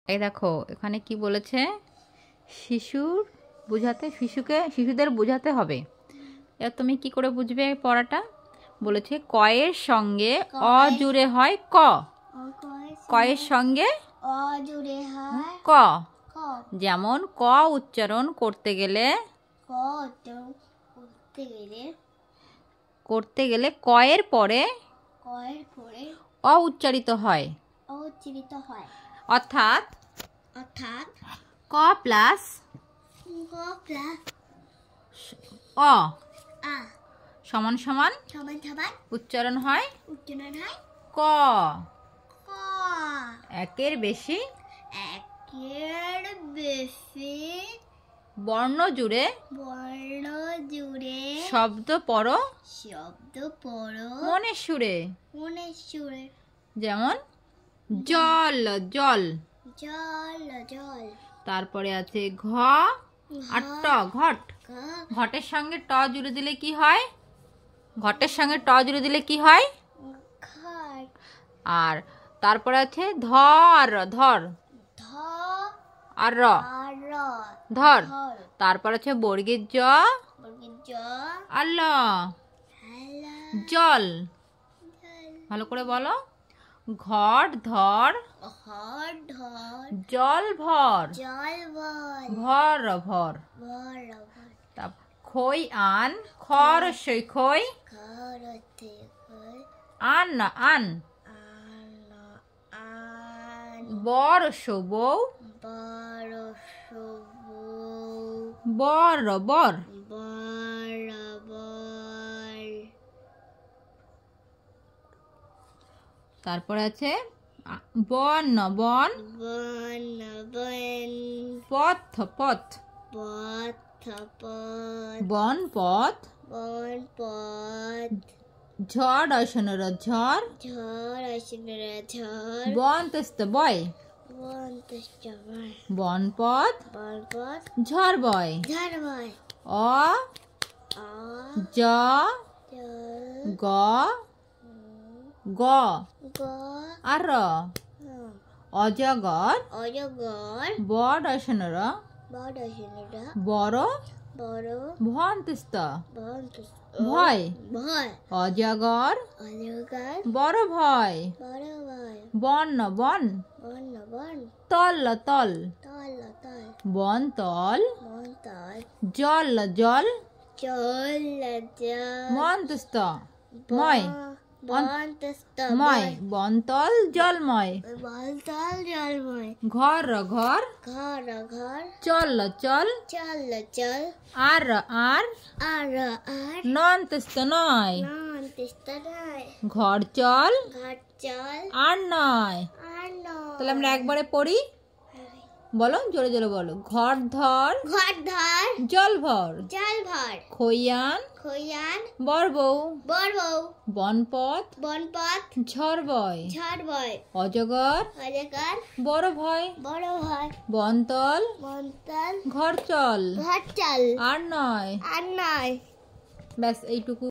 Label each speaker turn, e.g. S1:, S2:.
S1: এই দেখো এখানে কি বলেছে, শিশুদের বোঝাতে হবে। এবার তুমি কি করে বুঝবে পড়াটা? বলেছে কয়ের সঙ্গে অ জুড়ে হয় ক, কয়ের সঙ্গে
S2: অ জুড়ে হয়
S1: ক। যেমন ক উচ্চারণ করতে গেলে কয়ের পরে অ উচ্চারিত হয়। অর্থাৎ ক প্লাস অ সমান সমান উচ্চারণ হয় ক। একের বেশি বর্ণ জুড়ে শব্দ পড়ো মনের সুরে। যেমন জল জল। তারপরে আছে ঘ আর ট, ঘট। ঘটের সঙ্গে ট জুড়ে দিলে কি হয়? ঘটের সঙ্গে ট জুড়ে দিলে কি হয়? আর তারপরে আছে ধ আর র, ধর আর র, ধর। তারপর আছে বর্গের জ আর ল, জল। ভালো করে বলো। ঘট ধর জল ভর, ভর ভর। খই আন, খর সই খই আন না আন। বর বউ, বর বর। তারপরে আছে বন বন, পথ পথ, বন পথ। ঝড় অসনর ঝড়, বন তেস্ত বয়, বন পথ ঝড় বয়। অ জ গ গ আর র, অজগর বড় অসনর বড় ভন্তিস্ত ভয়। অজগর বড় ভয়, বন বন তল তল, বন তল জল জল, মন্তুস্ত ময় ময়, বনতল জলময়। ঘর ঘর চল চল, আর আর নন্তুস্ত নয়। ঘর চল আর নয়। তাহলে আমরা একবারে পড়ি, বলো জোরে জোরে বলো। ঘর ধর জল ভর, খইয়ান বর বউ, বনপথ ঝড় বয়। অজগর বড় ভয়, বনতল ঘর চল আর নয়। ব্যাস এইটুকু।